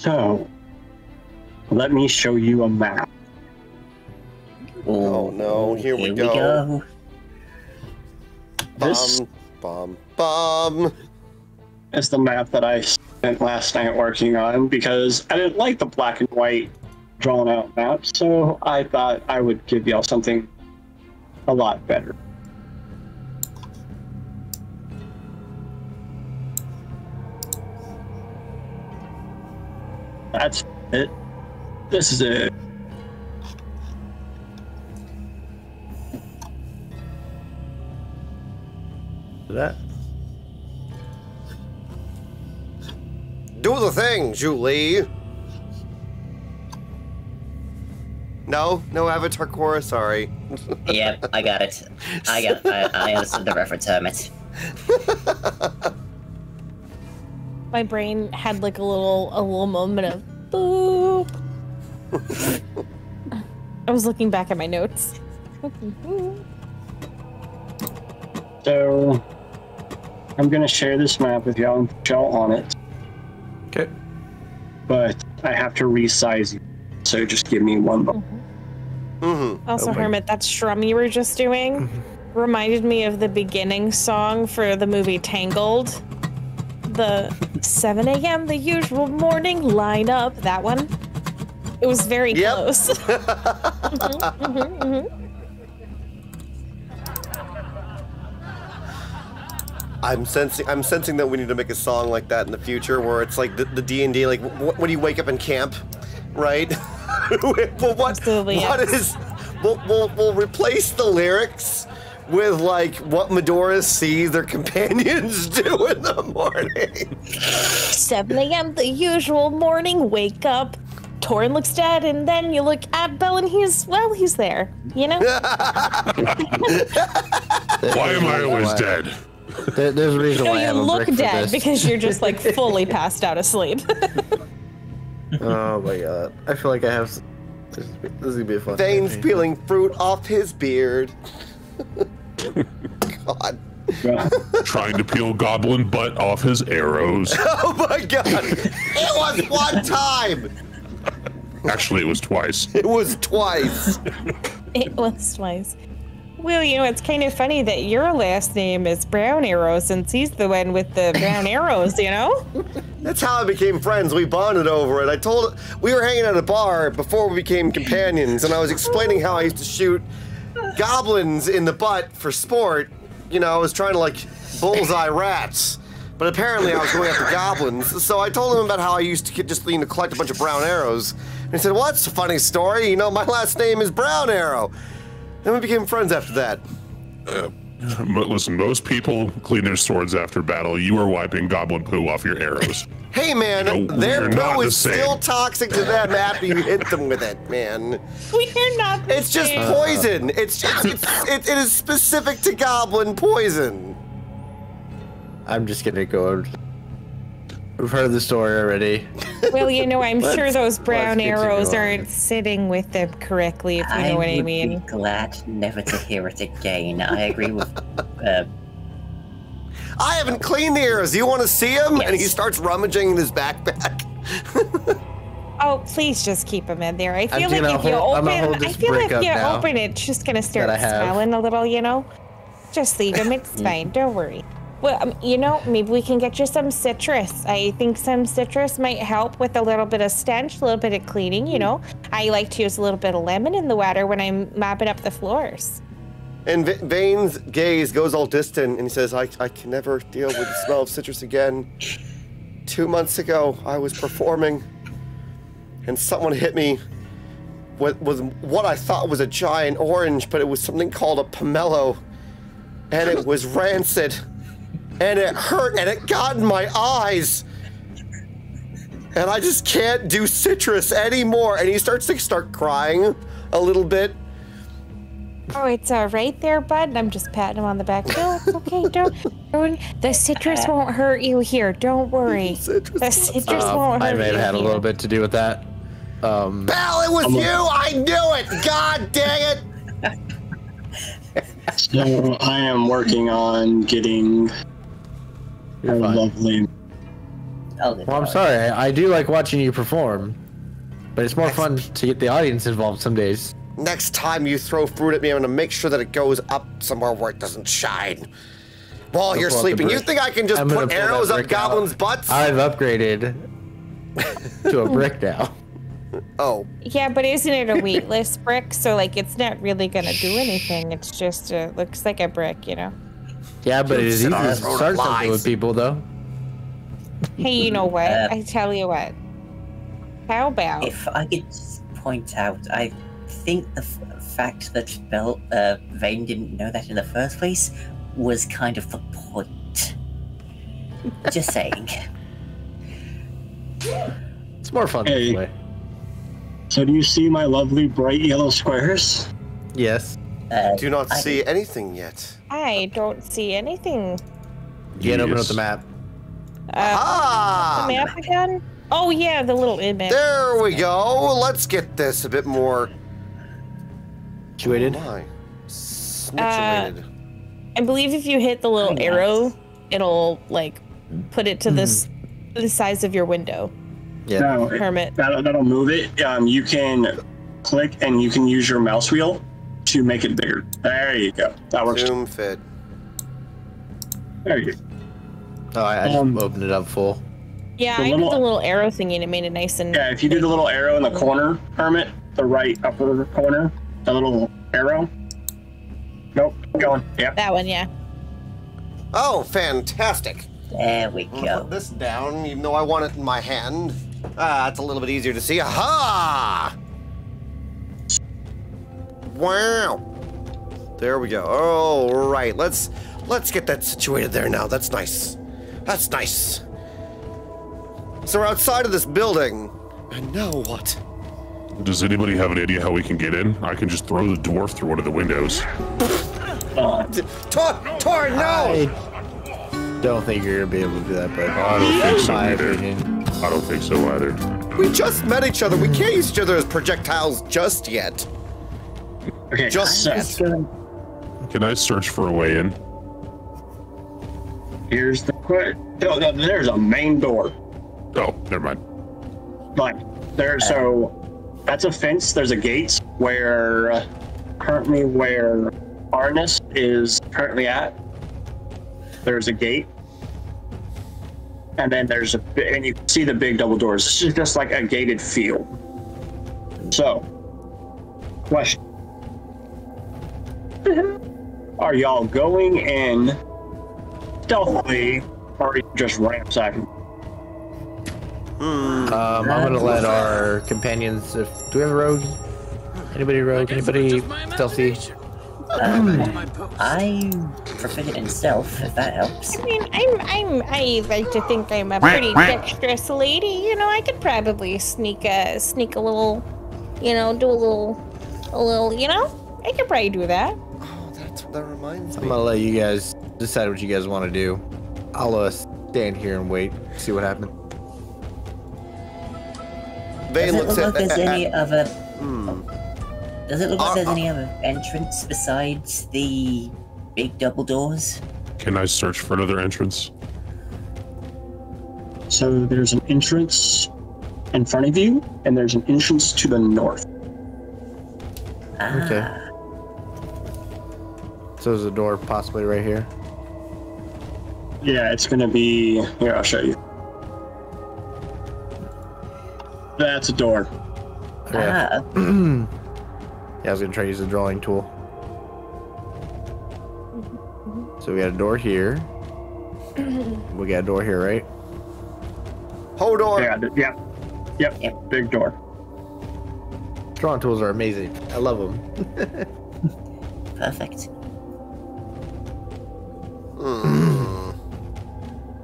So, let me show you a map. Oh no, here we go. This is the map that I spent last night working on because I didn't like the black and white drawn out map, so I thought I would give y'all something a lot better. That's it. This is it. That. Do the thing, Julie. No Avatar Korra, sorry. Yep, I got it. I understood the reference, Hermit. My brain had like a little moment of boop. I was looking back at my notes. So, I'm gonna share this map with y'all and put y'all on it. Okay. But I have to resize you, so just give me one moment. Also, Hermit, that strum you were just doing reminded me of the beginning song for the movie Tangled. The 7 a.m. the usual morning lineup. That one. It was very close. I'm sensing that we need to make a song like that in the future, where it's like the D&D, like when you wake up in camp, right? Well, Absolutely, yes. We'll replace the lyrics with like what Medoras sees their companions do in the morning. 7 a.m. the usual morning wake up. Torin looks dead, and then you look at Bell, and he's there. You know. Why am I always dead? There's a reason why I have a look brick for dead this. because you're just like fully passed out asleep. Oh my god. I feel like I have... This is gonna be a fun Veins campaign. peeling fruit off his beard. God. Trying to peel goblin butt off his arrows. Oh my god. It was one time. Actually, it was twice. It was twice. It was twice. Well, you know, it's kind of funny that your last name is Brown Arrow since he's the one with the brown arrows, you know? That's how I became friends. We bonded over it. We were hanging at a bar before we became companions, and I was explaining how I used to shoot goblins in the butt for sport. You know, I was trying to like bullseye rats, but apparently I was going after goblins. So I told him about how I used to just collect a bunch of brown arrows. And he said, well, that's a funny story. You know, my last name is Brown Arrow. Then we became friends after that. Listen, most people clean their swords after battle. You are wiping goblin poo off your arrows. Hey, man, No, their we're not poo the is same. still toxic to them after you hit them with it, man. We're not the It's just same. poison. It is specific to goblin poison. I'm just gonna go... We've heard the story already. Well, you know, I'm sure those brown continue arrows on. aren't sitting with them correctly, if you know what I mean. I would be glad never to hear it again. I agree with... I haven't cleaned the arrows. Do you want to see him? Yes. And he starts rummaging in his backpack. Oh, please just keep them in there. I feel gonna like if you hold- I'm open, gonna hold I this feel brick like up if you now open it, it's just gonna start that I have. smelling a little, you know? Just leave them, it's fine, don't worry. Well, you know, maybe we can get you some citrus. I think some citrus might help with a little bit of stench, a little bit of cleaning, you know? I like to use a little bit of lemon in the water when I'm mopping up the floors. And Vane's gaze goes all distant, and he says, I can never deal with the smell of citrus again. 2 months ago, I was performing, and someone hit me with what I thought was a giant orange, but it was something called a pomelo, and it was rancid, and it hurt, and it got in my eyes, and I just can't do citrus anymore. And he starts to crying a little bit. Oh, it's all right there, bud. I'm just patting him on the back. No, it's okay. Don't. The citrus won't hurt you here. Don't worry. The citrus won't hurt I you. may have had a little bit to do with that. Belle, it was you! I knew it! God dang it! So I am working on getting a lovely I'll get Well, I'm going. sorry. I do like watching you perform, but it's more fun to get the audience involved some days. Next time you throw fruit at me, I'm gonna make sure that it goes up somewhere where it doesn't shine. While you're pull out the sleeping, you brick. think I can just I'm gonna put pull that arrows up brick out. goblins' butts? I've upgraded to a brick now. Oh, Yeah, but isn't it a weightless brick? So like, it's not really gonna do anything. It's just looks like a brick, you know. Yeah, but it is easy to Road start of something with lies. people, though. Hey, you know what? I tell you what. How about If I could just point out, I think the fact that Vane didn't know that in the first place was kind of the point. Just saying. It's more fun Hey. this way. So do you see my lovely bright yellow squares? Yes. do not see anything yet. I don't see anything. You can open up Yes. the map. The Ah! map again? Oh yeah, the little image. There we go. Let's get this a bit more. Situated. Oh my. Situated. I believe if you hit the little Oh, arrow, it'll like put it to the size of your window. Yeah. No, Hermit. that'll move it. You can click and you can use your mouse wheel to make it bigger. There you go. That works. Zoom fit. There you go. Oh, I just opened it up full. Yeah, The I did little- the little arrow thingy and it made it nice and. Yeah, if you do the little arrow in the corner, Hermit, the right upper corner, the little arrow. Nope, keep going. Yep. That one, yeah. Oh, fantastic. There we I'm gonna go. put this down, even though I want it in my hand. Ah, it's a little bit easier to see. Aha! Wow. There we go. All right, let's get that situated there now. That's nice. That's nice. So we're outside of this building. And now what? Does anybody have an idea how we can get in? I can just throw the dwarf through one of the windows. Tor, no! I don't think you're gonna be able to do that, but I don't think so my either. opinion. I don't think so either. We just met each other. We can't use each other as projectiles just yet. Okay, Just so yet. Can I search for a way in? here's the there's a main door. Oh, never mind. Like there, so that's a fence. There's a gate where currently where Arnis is currently at. There's a gate, and then there's and you can see the big double doors. This is just like a gated field. So, question: are y'all going in stealthily, or are you just ransacking? I'm gonna let our companions. Do we have a rogue? Anybody rogue? Anybody stealthy? I'm proficient in stealth, if that helps. I mean, I like to think I'm a pretty dexterous lady. You know, I could probably sneak a little, you know, do a little, you know, I could probably do that. Oh, that reminds I'm me. gonna let you guys decide what you guys want to do. I'll stand here and wait, see what happens. Vane Does it looks look like there's any at other... Does it look like there's Uh, any other entrance besides the big double doors? Can I search for another entrance? So there's an entrance in front of you, and there's an entrance to the north. Ah, Okay. So there's a door possibly right here. Yeah, it's gonna be here. I'll show you. That's a door. Yeah. ah, Yeah, I was gonna try to use the drawing tool. So we got a door here. We got a door here, right? Hold on. Yeah, yep, big door. Drawing tools are amazing. I love them. perfect.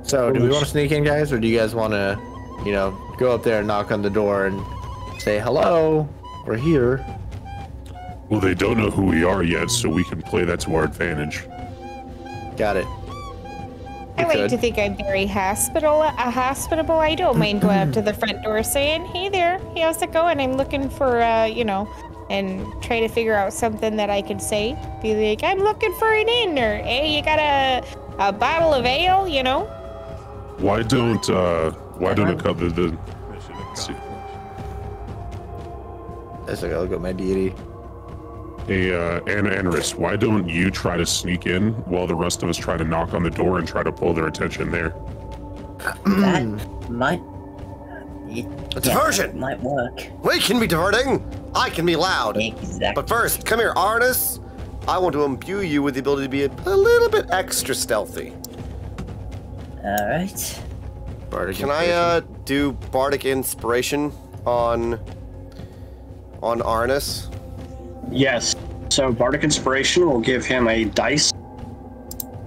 So, do we want to sneak in, guys, or do you guys want to, you know, go up there and knock on the door and say hello? We're here. Well, they don't know who we are yet, so we can play that to our advantage. Got it. I like could. to think I'm very hospitable. I don't mind going up to the front door saying, "Hey there, how's it going? I'm looking for, you know," and try to figure out something that I can say. Be like, "I'm looking for an inn," or "Hey, you got a bottle of ale?" You know. Why don't Why don't it cut the let's see. That's like I'll go my deity. Hey, Anarist, why don't you try to sneak in while the rest of us try to knock on the door and try to pull their attention there? That might. A diversion! That might work. We can be diverting. I can be loud. Exactly. But first, come here, Arnis. I want to imbue you with the ability to be a little bit extra stealthy. All right. Bardic Can I do Bardic Inspiration on Arnis? Yes. So Bardic Inspiration will give him a dice,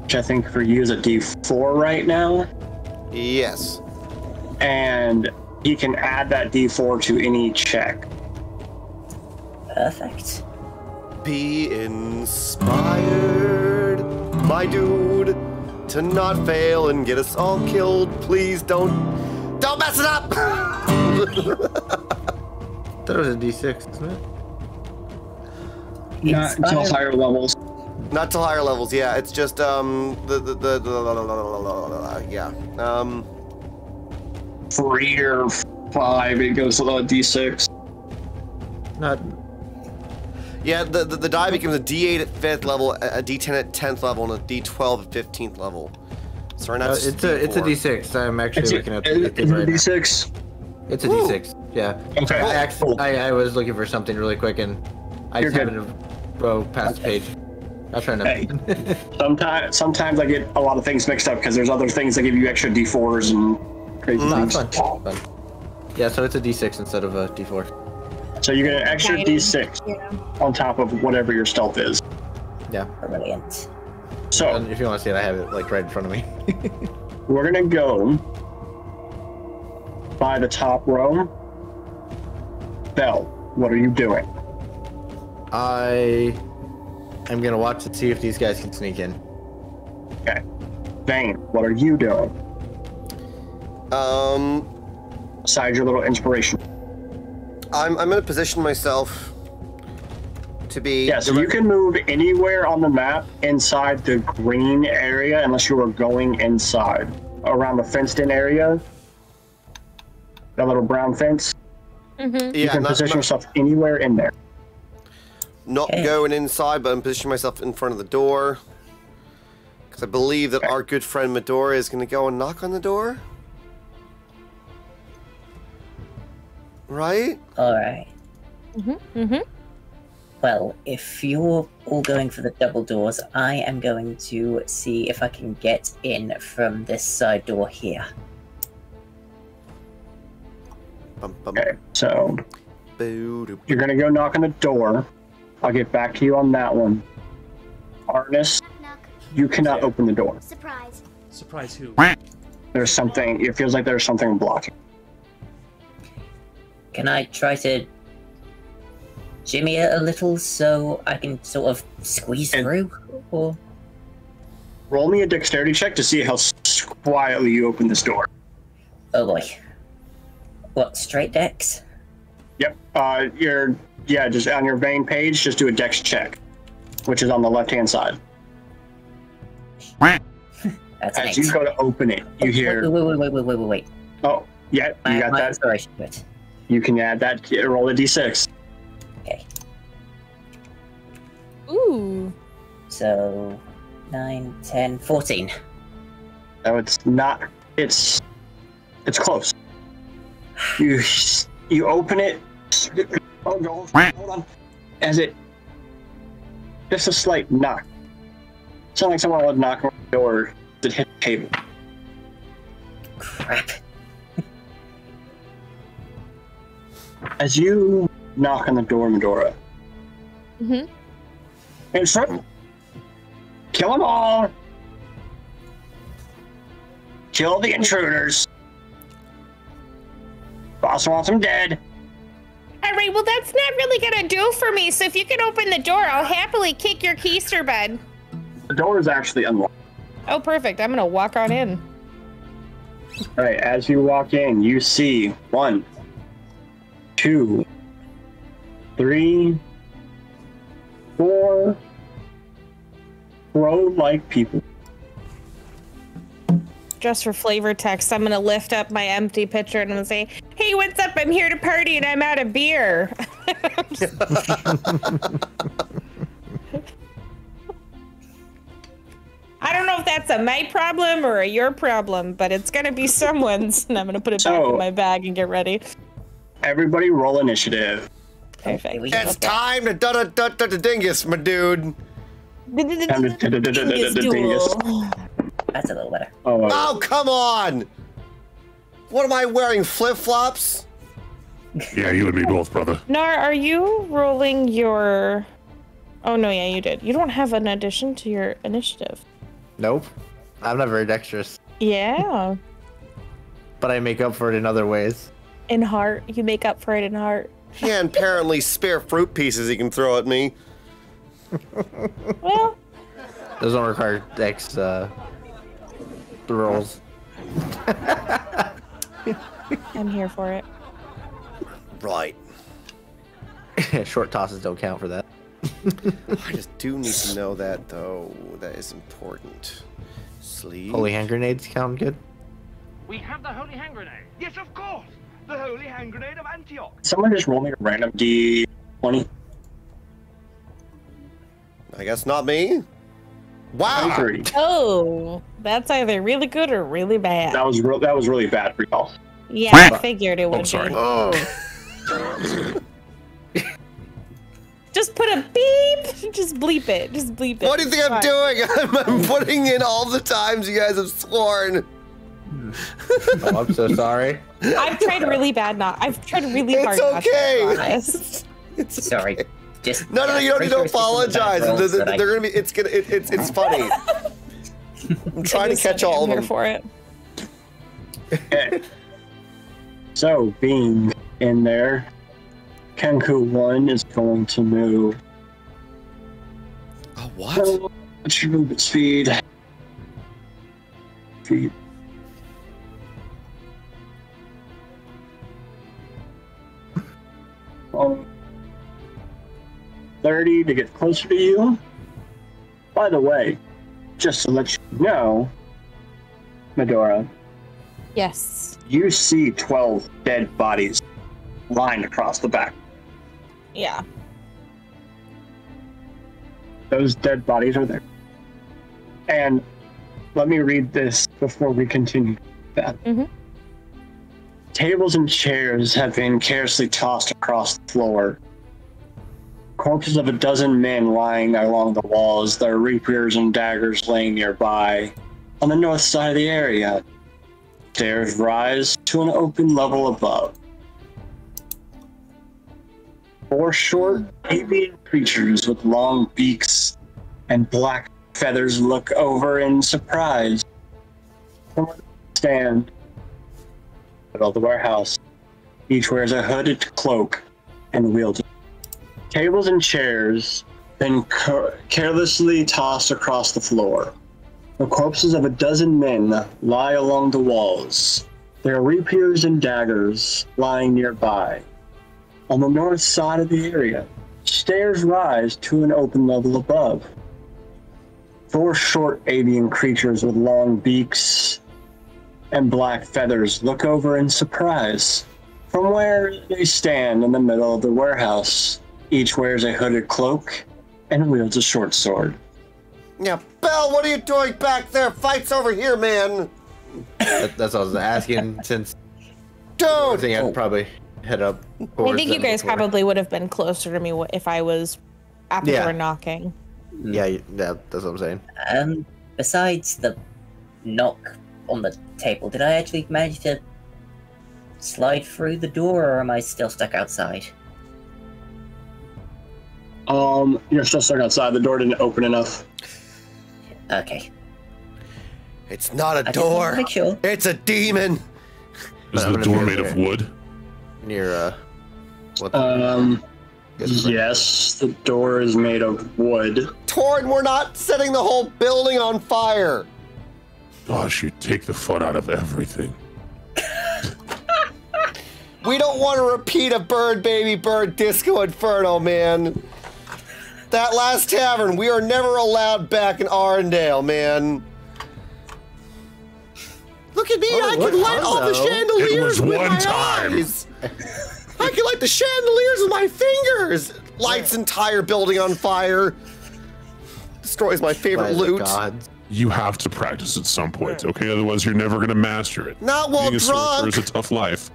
which I think for you is a D4 right now. Yes. And he can add that D4 to any check. Perfect. Be inspired, my dude, to not fail and get us all killed. Please don't mess it up. I thought it was a D6, isn't it? Not until higher levels. Not till higher levels. Yeah, it's just yeah. 3 or 5, it goes to the D6. Not. Yeah, the die becomes a D8 at 5th level, a D10 at 10th level, and a D12 at 15th level. So right now It's a D6. I'm actually looking at It's it right a D6. now. It's a D6. Yeah. Okay. I was looking for something really quick and I You're just good. happened to go past the page. I was trying to. Hey. Sometimes I get a lot of things mixed up because there's other things that give you extra D4s and crazy No, things. it's fun. It's fun. Yeah, so it's a D6 instead of a D4. So you get an extra D6 on top of whatever your stealth is. Yeah. Brilliant. So And if you want to see it, I have it like right in front of me. we're gonna go by the top row. Belle, what are you doing? I am gonna watch to see if these guys can sneak in. Okay. Vane, what are you doing? Besides your little inspiration. I'm gonna position myself to be. Yeah, so you can move anywhere on the map inside the green area unless you are going inside. Around the fenced-in area. That little brown fence. Mm-hmm. You Yeah, can position yourself anywhere in there. not Okay. going inside, but I'm positioning myself in front of the door. Because I believe that our good friend Medora is gonna go and knock on the door. Right? All right. Mm-hmm. Well, if you're all going for the double doors, I am going to see if I can get in from this side door here. Bum, bum, Okay, so boo, you're gonna go knock on the door. I'll get back to you on that one. Arnis, Knock. you cannot open the door. Surprise. Surprise who? There's something, it feels like there's something blocking. Can I try to jimmy it a little so I can sort of squeeze And- through? Or Roll me a dexterity check to see how quietly you open this door. oh boy, what, straight decks? Yep. Just on your Vane page, just do a dex check, which is on the left-hand side. That's an As 8. you go to open it, you hear, Wait. oh, yeah, you got My that. inspiration to it. You can add that, roll a d6. Okay, Ooh. so 9, 10, 14. No, it's not, it's close. You open it, oh no, hold on. As it, just a slight knock. Sounds like someone would knock on the door that hit the table. Crap. As you knock on the door, Medora, Mm-hmm. insert, kill them all. Kill the intruders. Boss wants them dead. All right, well, that's not really gonna do for me. So if you can open the door, I'll happily kick your keister bed. The door is actually unlocked. Oh, perfect. I'm gonna walk on in. All right, as you walk in, you see 1, 2, 3, 4 crow-like people. just for flavor text, I'm gonna lift up my empty pitcher and I'm gonna say, "Hey, what's up? I'm here to party and I'm out of beer." I don't know if that's a my problem or a your problem, but it's gonna be someone's, and I'm gonna put it back in my bag and get ready. Everybody roll initiative. Perfect. It's time to dingus, my dude. Dingus. That's a little better. Oh, come on! What am I wearing, flip-flops? Yeah, you and me both, brother. Nar, are you rolling your... Oh, no, yeah, you did. You don't have an addition to your initiative. Nope. I'm not very dexterous. Yeah. But I make up for it in other ways. In heart. You make up for it in heart. Yeah, and apparently spare fruit pieces he can throw at me. Well... Those don't require dex, rolls. I'm here for it. Right. Short tosses don't count for that. I just do need to know that, though. That is important. Sleep. Holy hand grenades count good? We have the holy hand grenade. Yes, of course. The holy hand grenade of Antioch. Someone just roll me a random D20. I guess not me. Wow. 23. Oh, that's either really good or really bad. That was really bad for y'all. Yeah, I figured it would I'm sorry. be. Oh. Just put a beep. Just bleep it. Just bleep it. What do you think I'm doing? I'm putting in all the times you guys have sworn. Oh, I'm so sorry. I've tried really bad not. I've tried really hard. It's okay. Not to be honest. It's Sorry. okay. Just No, you don't need to apologize. They're I... gonna be. It's funny. I'm trying to catch all of I'm them. here for it. Okay. So, being in there, Kenku 1 is going to move. Oh, what? So, what's your movement speed? Feet. Um, 30 to get closer to you. By the way, just to let you know, Medora, Yes. you see 12 dead bodies lined across the back. Yeah. Those dead bodies are there. And let me read this before we continue that. Mhm. Tables and chairs have been carelessly tossed across the floor. Corpses of a dozen men lying along the walls, their rapiers and daggers laying nearby. On the north side of the area, stairs rise to an open level above. 4 short, avian creatures with long beaks and black feathers look over in surprise. From where they stand middle of the warehouse. Each wears a hooded cloak and wields tables and chairs, then carelessly tossed across the floor. The corpses of a dozen men lie along the walls, their rapiers and daggers lying nearby. On the north side of the area, stairs rise to an open level above. 4 short avian creatures with long beaks and black feathers look over in surprise. From where they stand in the middle of the warehouse, each wears a hooded cloak and wields a short sword. Yeah, Belle, what are you doing back there? Fight's over here, man. That's what I was asking. Since Dude. I think I'd probably head up. I think you guys probably would have been closer to me if I was after you were knocking. Yeah, that's what I'm saying. Besides the knock on the table, did I actually manage to slide through the door, or am I still stuck outside? You're still stuck outside. The door didn't open enough. Okay. It's not a I just wanted door. to make sure. It's a demon. Is the door made of wood? Near, what Yes, the door is made of wood. Torn, we're not setting the whole building on fire. Gosh, you take the fun out of everything. We don't want to repeat a bird baby bird disco inferno, man. That last tavern, we are never allowed back in Arendelle, man. Look at me! I can light all the chandeliers with one my time. eyes. I can light the chandeliers with my fingers. Lights entire building on fire. Destroys my favorite loot. God. You have to practice at some point, okay? Otherwise, you're never gonna master it. Not while Being a sorcerer drunk. is a tough life.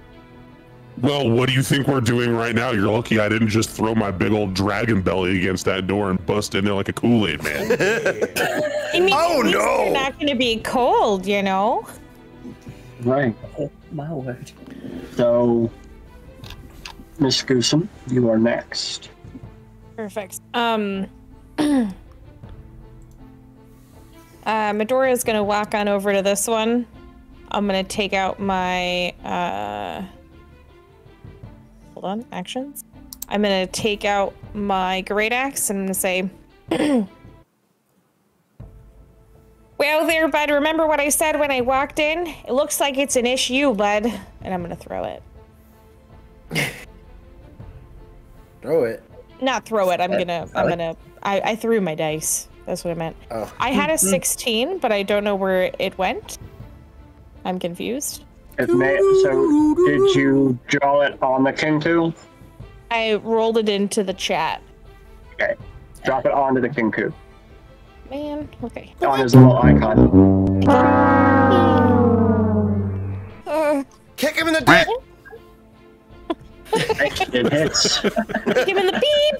Well, what do you think we're doing right now? You're lucky I didn't just throw my big old dragon belly against that door and bust in there like a Kool-Aid man. I mean, Oh, at least no. You're not going to be cold, you know? Right. Oh, my word. So, Miss Goosum, you are next. Perfect. Medora's gonna walk on over to this one. I'm gonna take out my hold on, actions. I'm gonna take out my great axe and I'm gonna say well there, bud, remember what I said when I walked in? It looks like it's an issue, bud. And I'm gonna throw it. Throw it. Not throw it, I threw my dice. That's what I meant. Oh. I had a 16, but I don't know where it went. I'm confused. So, did you draw it on the Kinku? I rolled it into the chat. Okay. Drop it onto the Kinku. Man, okay. On his little icon. Kick him in the dick. It hits. Give him the beep.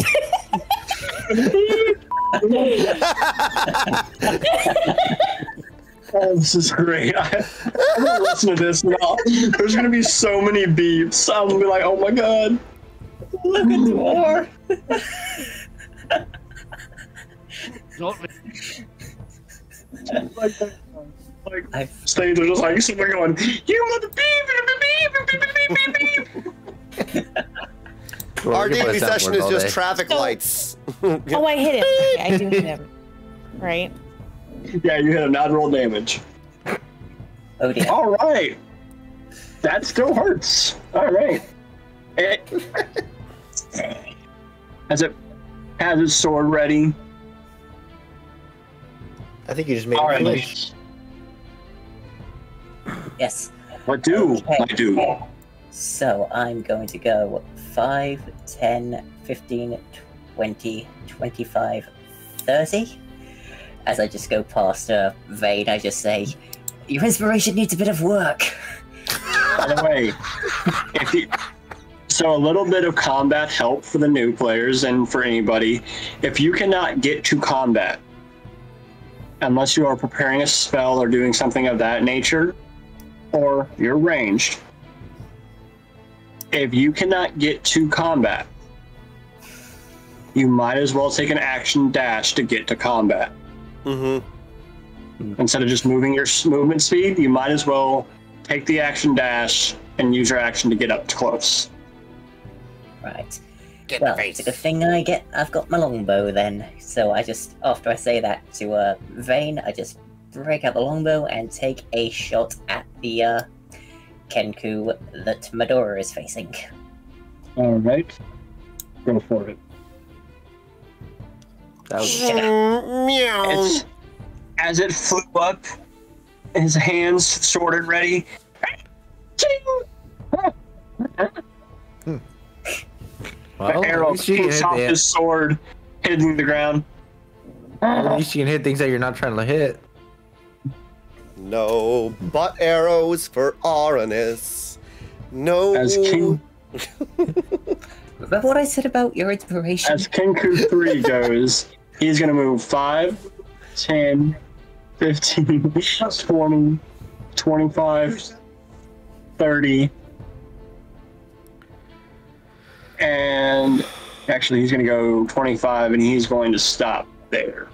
Oh, this is great. I'm gonna listen to this now. There's gonna be so many beeps. I'm gonna be like, oh my god. Look at the war. Like stage are just like sitting there going, you mother beep. Our We're gonna D&D put a session soundboard is all just day. traffic lights. Oh, I hit him. Okay, I do hit him. Right? Yeah, you hit a not roll damage. Oh dear. All right. That still hurts. All right. As it has its sword ready. I think you just made All it right. flinch. Yes. What do Okay. I do? So I'm going to go 5, 10, 15, 20, 25, 30. As I just go past Vane, I just say, your inspiration needs a bit of work. By the way, so a little bit of combat help for the new players and for anybody. If you cannot get to combat, unless you are preparing a spell or doing something of that nature, or you're ranged, if you cannot get to combat, you might as well take an action dash to get to combat. Mm-hmm. Instead of just moving your movement speed, you might as well take the action dash and use your action to get up close. Right. Get Well, the face. it's a good thing I've got my longbow then. So I just, after I say that to Vane, I just break out the longbow and take a shot at the Kenku that Medora is facing. All right, go for it. That was Meow. As it flew up, his hands sword and ready. well, The arrow at least you can kicks hit off his sword, hitting the ground. at least you can hit things that you're not trying to hit. No butt arrows for Aranis. No. As King Remember what I said about your inspiration? As Kenku 3 goes, he's going to move 5, 10, 15, 20, 25, 30, and actually he's going to go 25 and he's going to stop there.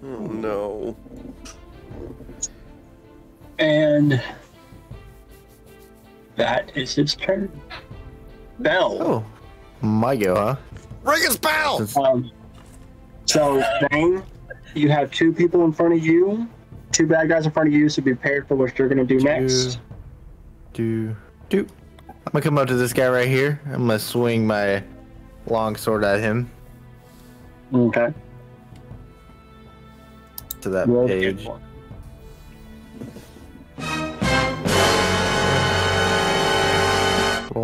Oh, no. And that is his turn. Bell. Oh, my go, huh? Ring his bell! So, Bane, you have 2 people in front of you, 2 bad guys in front of you, so be prepared for what you're going to do next. I'm gonna come up to this guy right here. I'm gonna swing my long sword at him Okay. to that Roll page. one.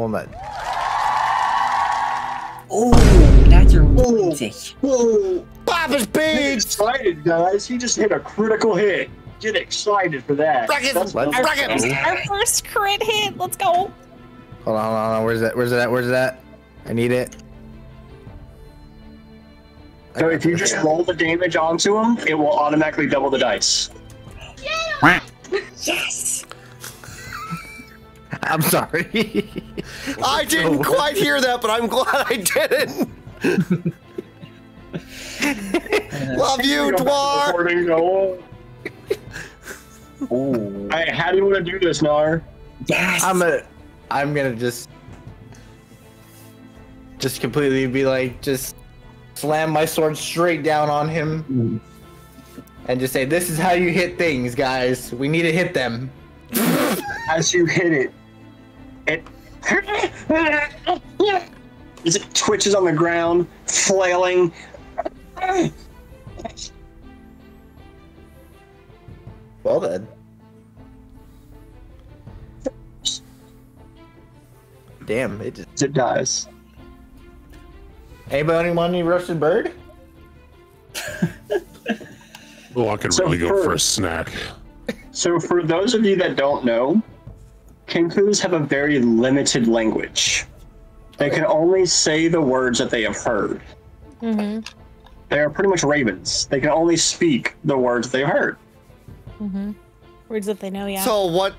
Well, not. Oh, that's a romantic. Whoa! Papa's Get beads! excited, guys. He just hit a critical hit. Get excited for that. Brackets! Let's Our first crit hit. Let's go. Hold on. Where's that? Where's that? I need it. So if you just roll the damage onto him, it will automatically double the dice. Yes. I'm sorry. I didn't quite hear that, but I'm glad I didn't. Love you, Dwar. Oh. Alright, how do you want to do this, Nar? Yes. I'm gonna just completely be like, just slam my sword straight down on him and just say, this is how you hit things, guys. We need to hit them. As you hit it, as it twitches on the ground, flailing. Well then. Damn, it just... It dies. Anybody want any roasted bird? Oh, I could So really go for a first- snack. So for those of you that don't know, Kinkus have a very limited language. They can only say the words that they have heard. Mm-hmm. They are pretty much ravens. They can only speak the words they've heard. Mm-hmm. Words that they know, yeah. So what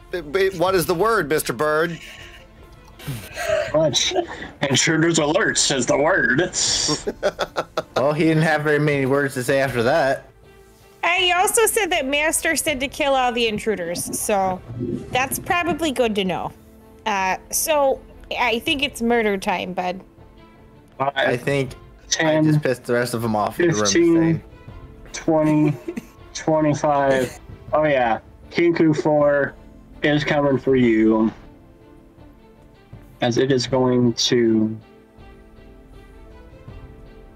is the word, Mr. Bird? Much. Intruders alert says the word. Well, he didn't have very many words to say after that. He also said that Master said to kill all the intruders, so that's probably good to know. So I think it's murder time, bud. I think I 10, just pissed the rest of them off in the room. 15, Saying, 20, 25. Oh yeah, Kinku 4 is coming for you. As it is going to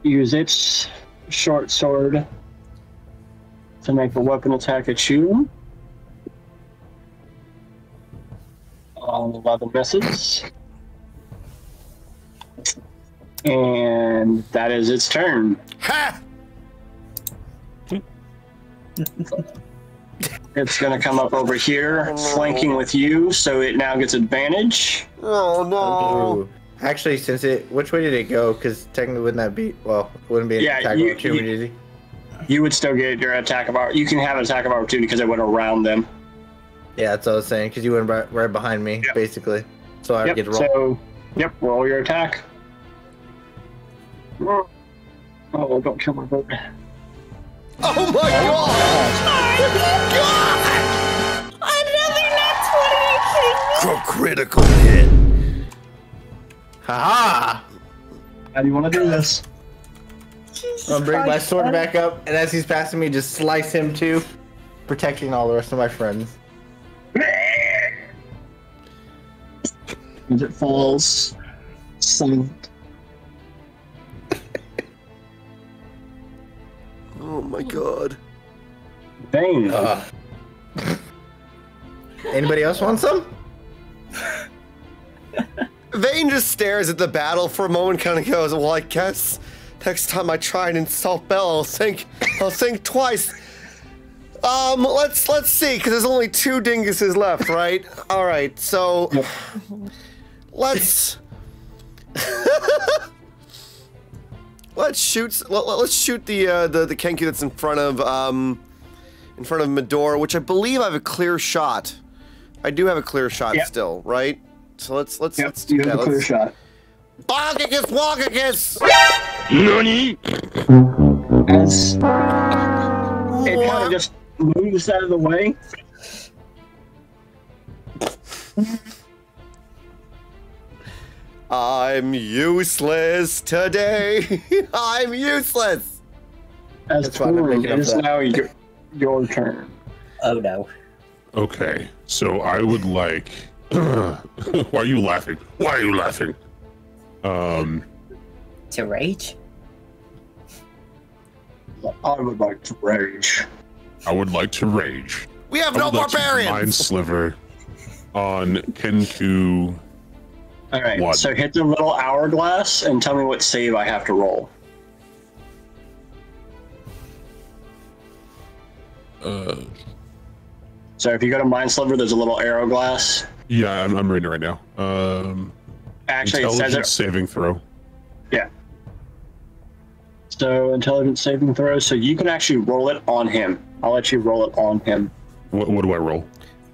use its short sword to make a weapon attack at you. All 11 misses. And that is its turn. Ha! It's going to come up over here, flanking with you, so it now gets advantage. Oh no! ooh. Actually, which way did it go? Because technically, wouldn't that be? Well, it wouldn't be an Yeah, attack of opportunity. You would still get your attack of opportunity. You can have an attack of opportunity because it went around them. Yeah, that's what I was saying. Because you went right behind me, Yep. basically. So I Yep, get to roll. roll your attack. Oh, don't kill my bird. Oh my god! Another nat 20, are you kidding me? Critical hit. Haha! How do you want to do this? I'm gonna bring my Christ, sword bud. back up, and as he's passing me, just slice him too, protecting all the rest of my friends. As it falls, silent. Oh my god. Bang. Anybody else want some? Vane just stares at the battle for a moment, kind of goes, "Well, I guess next time I try and insult Bell, I'll think twice." Let's see, because there's only 2 dinguses left, right? All right, so let's shoot the Kenku that's in front of Medora, which I believe I have a clear shot. I do have a clear shot still, right? So let's do You that. have a clear shot. Walkagus! Nani? As it kind of just moves out of the way. I'm useless today. I'm useless. As That's fine, I'm Torun, making it up is that. now your turn. Oh no. Okay, so I would like. Why are you laughing? Why are you laughing? To rage? I would like to rage. I would like to rage. We have I no would like to Mind barbarians. Sliver on Kenku All right. What? So hit the little hourglass and tell me what save I have to roll. So if you go to Mind Sliver, there's a little arrow glass. Yeah, I'm reading it right now. Actually, it says Intelligence it. saving throw. Yeah. So intelligence saving throw. So you can actually roll it on him. I'll let you roll it on him. What do I roll?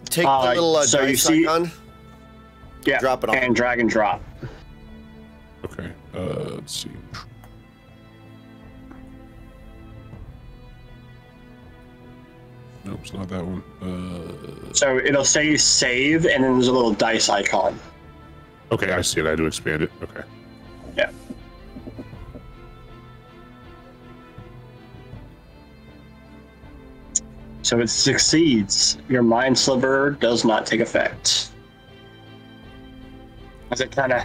Take the little so you dice see- icon. Yeah. Drop it on. And drag and drop. Okay. Let's see. Nope, it's not that one. So it'll say save, and then there's a little dice icon. Okay, I see it. I had to expand it. Okay. Yeah. So it succeeds. Your Mind Sliver does not take effect. As it kind of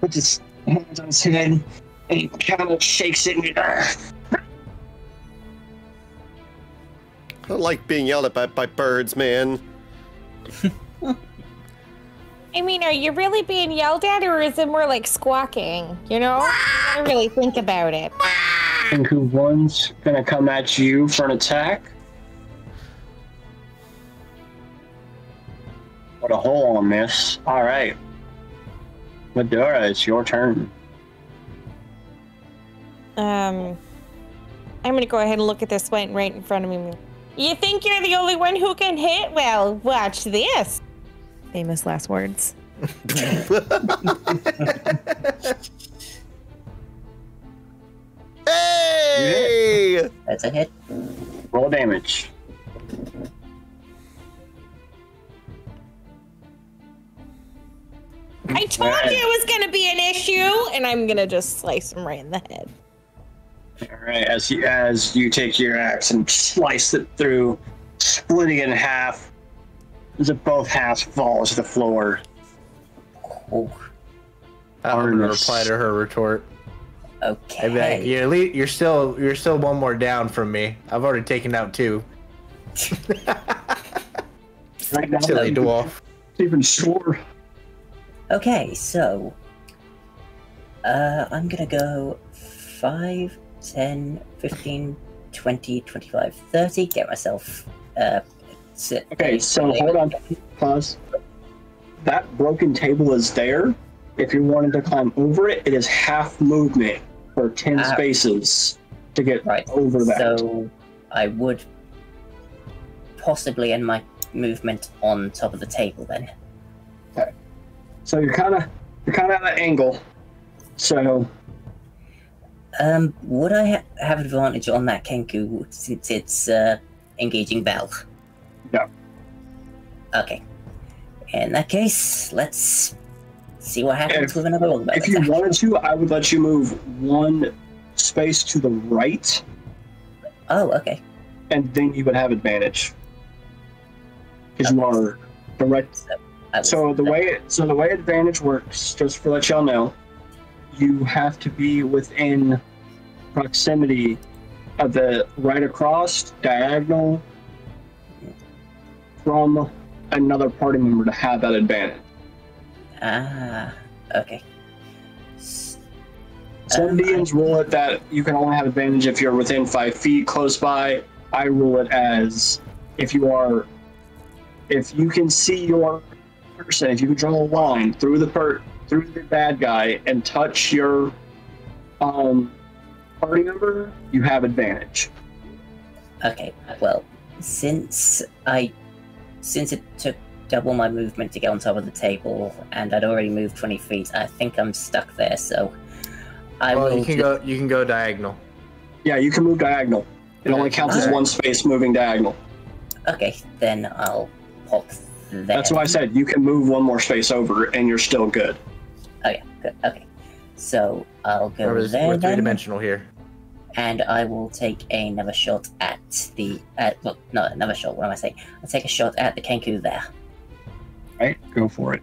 puts its hands on his head, and he kind of shakes it, and I don't like being yelled at by birds, man. I mean, are you really being yelled at, or is it more like squawking? You know, I gotta really think about it. and who one's gonna come at you for an attack. What a hole on this. All right. Medora, it's your turn. I'm gonna go ahead and look at this one right in front of me. You think you're the only one who can hit? Well, watch this. Famous last words. Hey! That's a hit. Roll damage. I told you it was gonna be an issue, and I'm gonna just slice him right in the head. All right, as you take your axe and slice it through, splitting it in half, as if both halves fall to the floor. Oh, I'm gonna reply to her retort. okay. I'd be like, you're still one more down from me. I've already taken out two. Right now, Silly dwarf. even sore. Okay, so I'm gonna go 5, 10, 15, 20, 25, 30. Get myself sit. Okay, so hold on. Pause. That broken table is there. If you wanted to climb over it, it is half movement for 10 spaces to get Right. over that. So I would possibly end my movement on top of the table then. So you're kind of at an angle. So Would I have advantage on that Kenku since it's engaging Bell? No. Okay. In that case, let's see what happens If- with another one. if you wanted to, I would let you move one space to the right, Oh, okay. and then you would have advantage. Because you are direct. So the way advantage works, just for let y'all know, you have to be within proximity of the right across diagonal from another party member to have that advantage. Ah, okay. Some DMs rule it that you can only have advantage if you're within 5 feet close by. I rule it as if you can see your person, if you can draw a line through the bad guy and touch your party member, you have advantage. Okay, well, since it took double my movement to get on top of the table, and I'd already moved 20 feet, I think I'm stuck there, so I will You can go diagonal. Yeah, you can move diagonal. It only counts as Alright. one space moving diagonal. Okay, then I'll pop there. That's why I said you can move one more space over and you're still good. Okay, good, okay. So I'll go Remember, there we're then, three-dimensional here. and I will take another shot at not another shot, what am I saying? I'll take a shot at the Kenku there. Right? Go for it.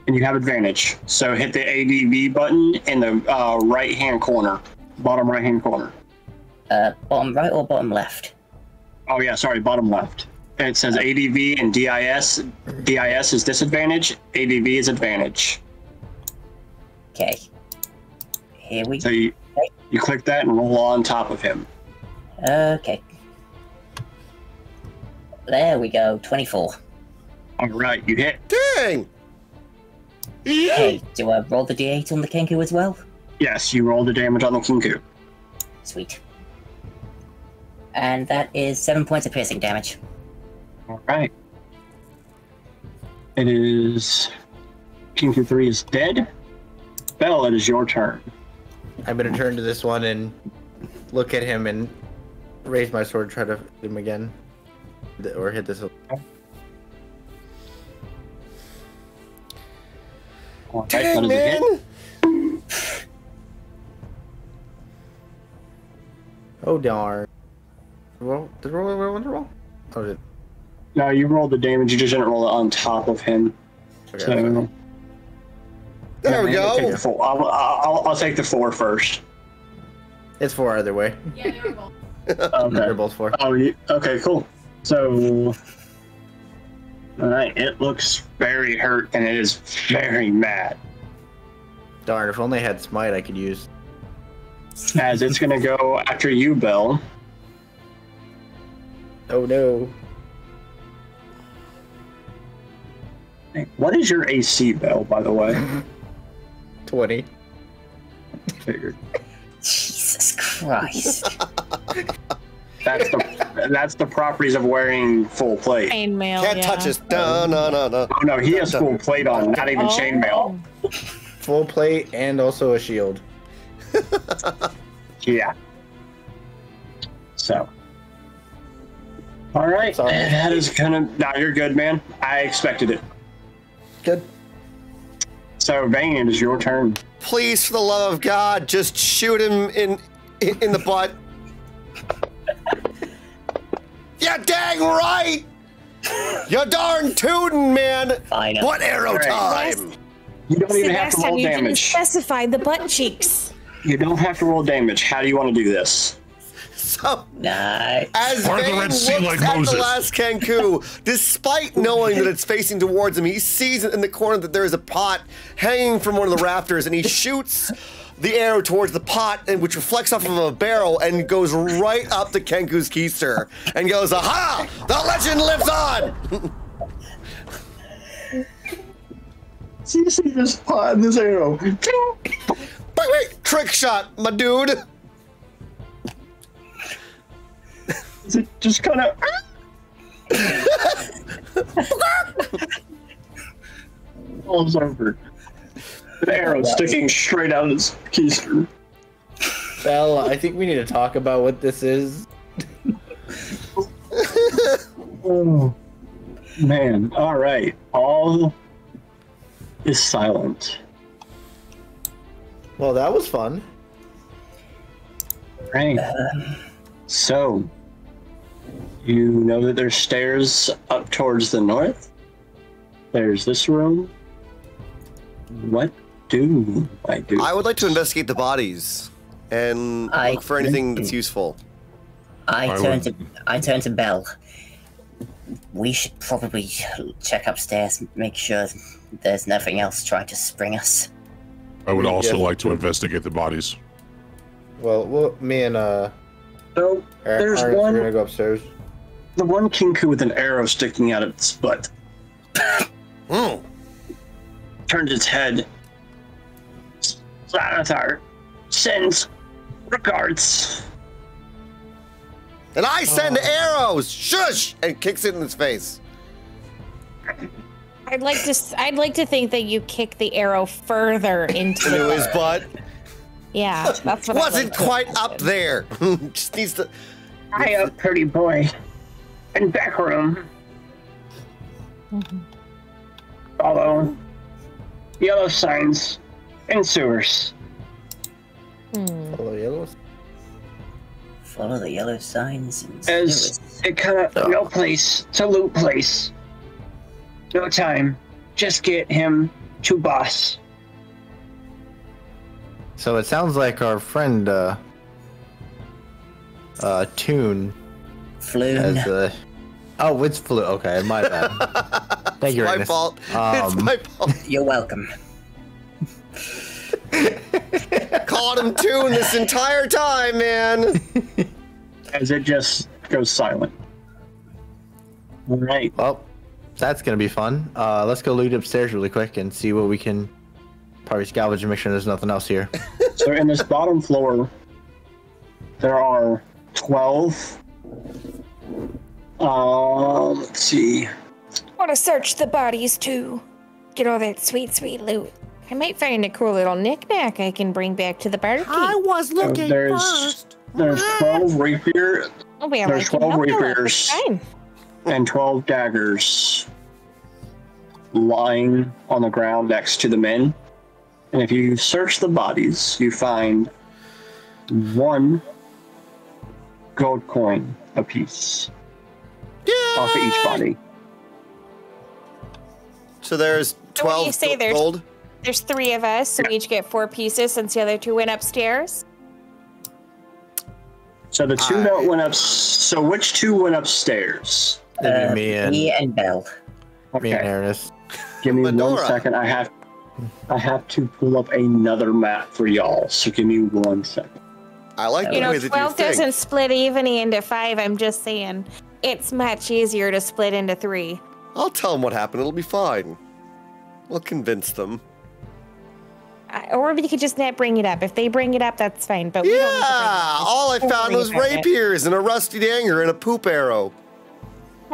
And you have advantage. So hit the ADV button in the right-hand corner. Bottom right-hand corner. Bottom right or bottom left? Oh yeah, sorry, bottom left. And it says ADV and DIS. DIS is disadvantage. ADV is advantage. Okay. Here we So you click that and roll on top of him. Okay. There we go. 24. All right, you hit. Dang! Hey, do I roll the d8 on the Kenku as well? Yes, you roll the damage on the Kinku. Sweet. And that is 7 points of piercing damage. All right. It is Kinku 3 is dead. Bell, it is your turn. I'm gonna turn to this one and look at him and raise my sword, try to hit him again. Or hit this. All right, Dang, that is a hit. man! Oh darn. Roll? Did I roll? Oh, did. No, you rolled the damage. You just didn't roll it on top of him. Okay, So okay. There we I'll take go. the 4. I'll take the 4 first. It's 4 either way. Yeah, they were both. They're Okay. both 4. Oh, okay, cool. So, all right, it looks very hurt and it is very mad. Darn, if only I had smite I could use. As it's gonna go after you, Bell. Oh no. What is your AC, Bell? By the way, 20. figured. Jesus Christ. That's the properties of wearing full plate. Chainmail. Can't touch us. No. Oh no, he has full plate on, not even chainmail. Full plate and also a shield. Yeah. So. All right, Sorry. that is gonna. No, you're good, man. I expected it. Good. So, Vane, it is your turn. Please, for the love of God, just shoot him in the butt. Yeah, dang right! You're darn tootin', man! Fine. What arrow Right. time? You don't even have to Sebastian, roll you didn't damage. specify the butt cheeks. You don't have to roll damage. How do you want to do this? So, Nice. as Part of the Vane Red looks Sea like at Moses. the last Kenku, despite knowing that it's facing towards him, he sees in the corner that there is a pot hanging from one of the rafters, and he shoots the arrow towards the pot, and which reflects off of a barrel and goes right up the Kenku's keister, and goes, "Aha! The legend lives on!" So you see this pot and this arrow. Wait, trick shot, my dude. Is it just kind of? Falls over. An arrow sticking straight out of his keister. Bell, I think we need to talk about what this is. Oh man! All right, all is silent. Well, that was fun. Right. So, you know that there's stairs up towards the north. There's this room. What do I do? I would like to investigate the bodies and look for anything that's useful. I turn to Bell. We should probably check upstairs, make sure there's nothing else trying to spring us. I would also Yeah. like to investigate the bodies. Well, me and So there's Arnold, one, we're gonna go upstairs. the one Kinku with an arrow sticking out of its butt. Hmm. Turns its head. Xanathar sends regards. And I send arrows. Shush! And kicks it in his face. I'd like to think that you kick the arrow further into Into the his butt. Yeah, that's what Wasn't I'd like quite to up there. Just needs to. Hi up, pretty boy. In back room. Follow yellow signs in sewers. Hello, yellows. Follow the yellow signs and As it kind of no place to loot place. No time. Just get him to boss. So it sounds like our friend Toon Floon. has oh, it's Flu. Okay, my bad. Thank you, My Ernest. fault. It's my fault. You're welcome. Caught him tune this entire time, man. As it just goes silent. All right. Well, that's gonna be fun. Let's go lead upstairs really quick and see what we can probably salvage and make sure there's nothing else here. So in this bottom floor, there are 12. Let's see. Want to search the bodies too. Get all that sweet, sweet loot. I might find a cool little knick-knack I can bring back to the barkeep. was looking There's 12 rapier. Oh, well, There's 12 rapiers and 12 daggers lying on the ground next to the men. And if you search the bodies, you find 1 gold coin apiece off of each body. So there's 12 you say there's- gold. There's 3 of us, so we each get 4 pieces since the other 2 went upstairs. So the 2 that went up. So which 2 went upstairs? It'd be Me and Belle. me and Ernest. Give me Medora. 1 second. I have to pull up another map for y'all. So give me 1 second. I like the You know, way that 12 you think. doesn't split evenly into 5. I'm just saying. It's much easier to split into 3. I'll tell them what happened. It'll be fine. We'll convince them. Or we could just not bring it up. If they bring it up, that's fine. But we don't need to bring it Yeah! up. All I Don't found worry was about it. rapiers and a rusty dagger and a poop arrow.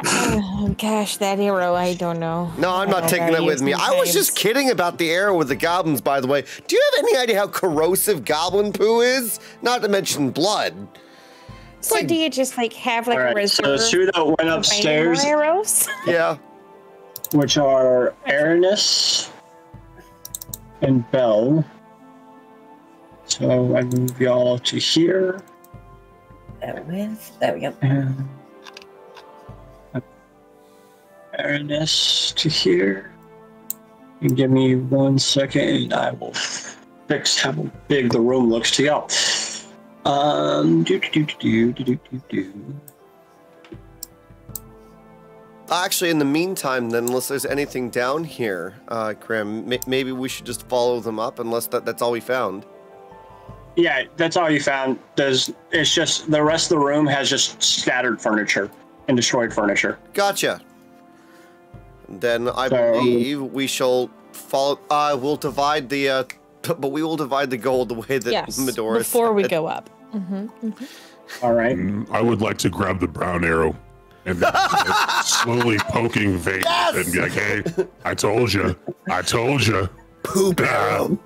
Oh, gosh, that arrow, I don't know. No, I'm I not don't taking know it with me. I was sometimes. just kidding about the arrow with the goblins, by the way. Do you have any idea how corrosive goblin poo is? Not to mention blood. So do you just like have like All a right. So reserve? the 2 that went of upstairs, arrows? Yeah. which are Aranis and Belle. So I move y'all to here. There we go. And Aranis to here. And give me 1 second and I will fix how big the room looks to y'all. Actually, in the meantime, then, unless there's anything down here, Grim, maybe we should just follow them up, unless that's all we found. Yeah, that's all you found. It's just the rest of the room has just scattered furniture and destroyed furniture. Gotcha. Then I So- believe we shall follow. We'll divide the, but we will divide the gold the way that Yes, Medora before we said. go up. All right. I would like to grab the brown arrow and then slowly poking Vane and be like, "Hey, I told you, Poop arrow.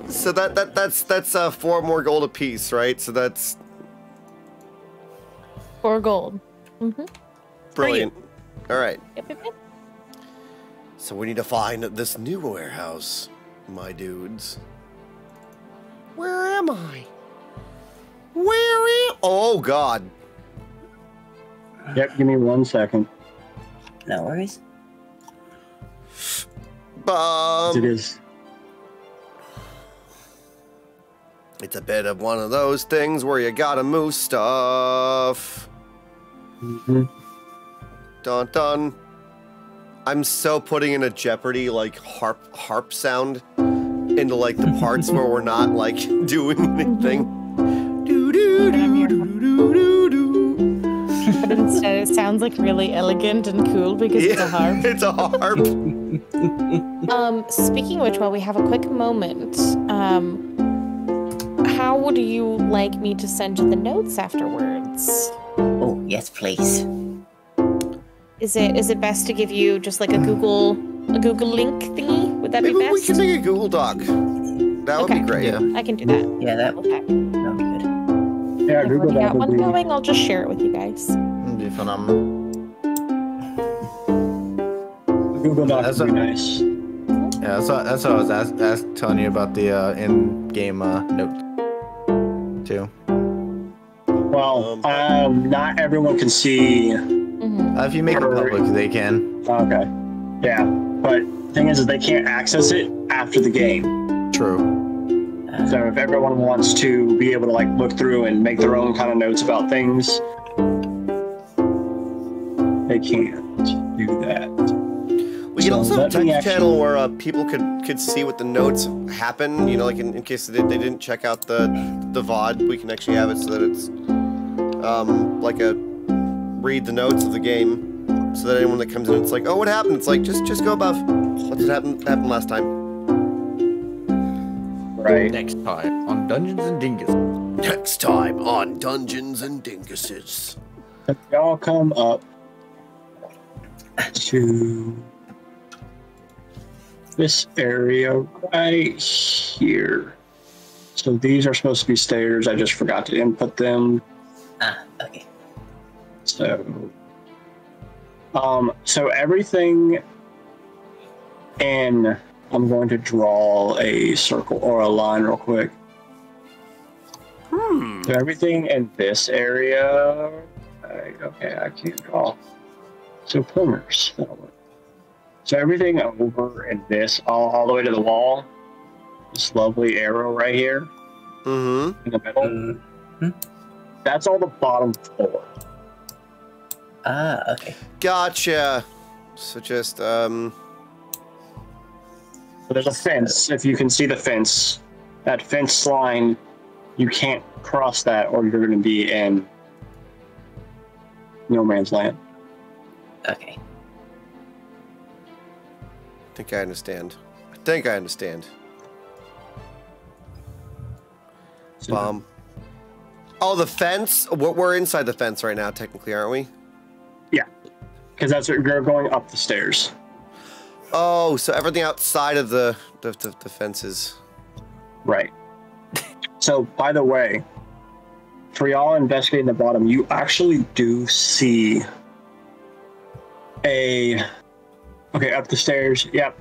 So that's 4 more gold apiece, right? So that's 4 gold. brilliant. All right. Yep, yep, yep. So we need to find this new warehouse, my dudes. Where am I? Oh God. Yep. Give me 1 second. No worries. It is. It's a bit of one of those things where you gotta move stuff. Dun dun. I'm so putting in a Jeopardy like harp sound into like the parts where we're not like doing anything. Do do do do do do do. But instead, it sounds like really elegant and cool because it's a harp. It's a harp. Speaking of which, while we have a quick moment, how would you like me to send you the notes afterwards? Oh, yes, please. Is it best to give you just like a Google link thingy? Would that Maybe be best? we can make a Google Doc. That would Okay. be great. Yeah. I can do that. Yeah, that'll Okay. be good. Yeah, I've Google already that got would one be. going. I'll just share it with you guys. It'd be phenomenal. Google Doc That's would be a- nice. Yeah, that's what I was telling you about the in-game note too. Well, not everyone can see. If you make it public, they can. Okay. Yeah, but thing is they can't access it after the game. True. So if everyone wants to be able to like look through and make their own kind of notes about things, they can't do that. We can So also let have a me text channel actually- where people could see what the notes happen. You know, like in case they didn't check out the VOD, we can actually have it so that it's like a read the notes of the game, so that anyone that comes in, it's like, oh, what happened? It's like just go above. What's happened last time? Right. Next time on Dungeons and Dinguses. Next time on Dungeons and Dinguses. If y'all come up to this area right here. So these are supposed to be stairs. I just forgot to input them. Ah, okay. So everything in, I'm going to draw a circle or a line real quick. So everything in this area, okay, I can't draw. So pointers, that'll work. So everything over in this, all the way to the wall, this lovely arrow right here, in the middle, that's all the bottom floor. Ah, okay. Gotcha. So just So there's a fence. If you can see the fence, that fence line, you can't cross that or you're going to be in no man's land. Okay. I think I understand. I think I understand. Oh, the fence? We're inside the fence right now, technically, aren't we? Yeah, because that's what you're going up the stairs. Oh, so everything outside of the fences. Right. So, by the way, for y'all investigating the bottom, you actually do see okay, up the stairs. Yep.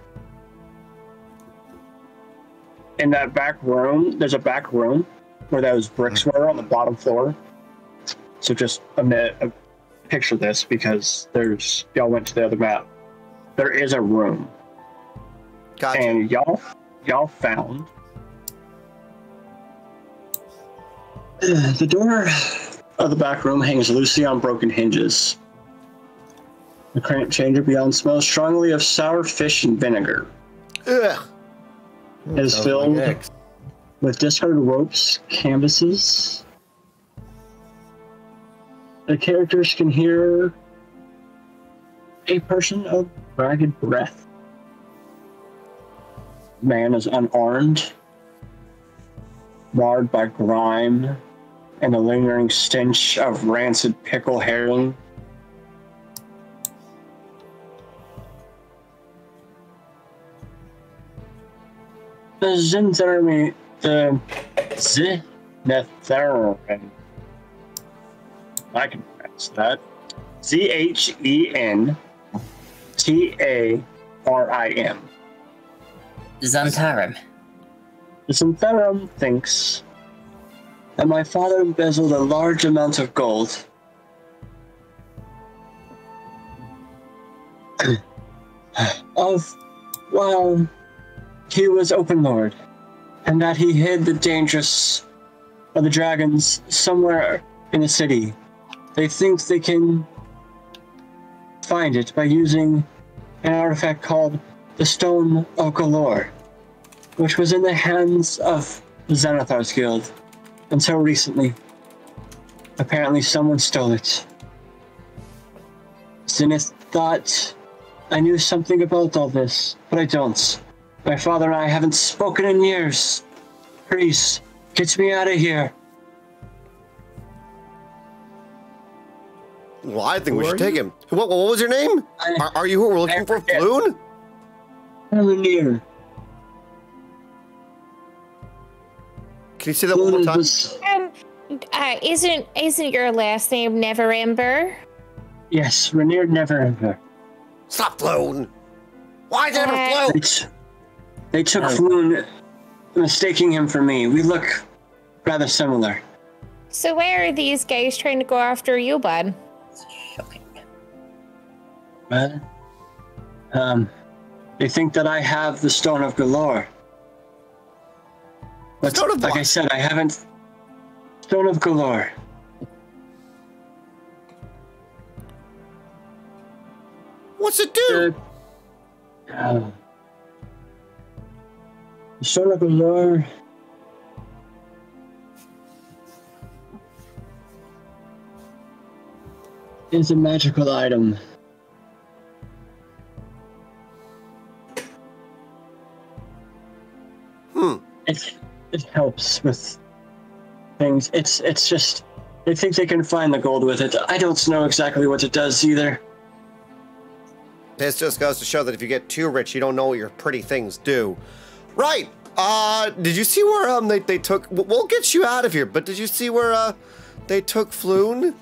In that back room, there's a back room where those bricks were on the bottom floor. So just picture this, because y'all went to the other map. There is a room. Gotcha. And y'all found the door of the back room hangs loosely on broken hinges. The cramped chamber beyond smells strongly of sour fish and vinegar. Ugh. It is Sounds filled like X. with discarded ropes, canvases. The characters can hear a person of ragged breath. Man is unarmed, marred by grime and a lingering stench of rancid pickle herring. The Zintherin, I can pronounce that. Zhentarim. Xantarum. The Zintherin thinks that my father embezzled a large amount of gold. While he was open lord, and that he hid the dangerous of the dragons somewhere in the city. They think they can find it by using an artifact called the Stone of Galore, which was in the hands of the Xanathar's Guild until recently. Apparently someone stole it. Zenith thought I knew something about all this, but I don't. My father and I haven't spoken in years. Please, get me out of here. Well, I think we should take him. What was your name? Are you who we're looking for? Floon? Rainier. Can you say that one more time? Isn't your last name Neverember? Yes, Rainier Neverember. Stop, Floon! Why did it Floon? They took Floon, mistaking him for me. We look rather similar. So where are these guys trying to go after you, bud? Shocking. Well, they think that I have the Stone of Galore. But Stone of like what? I said, I haven't. Stone of Galore. What's it do? The Stone of Allure is a magical item. It helps with things. It's just they think they can find the gold with it. I don't know exactly what it does either. This just goes to show that if you get too rich, you don't know what your pretty things do. Right. Did you see where they took? We'll get you out of here. But did you see where they took Floon?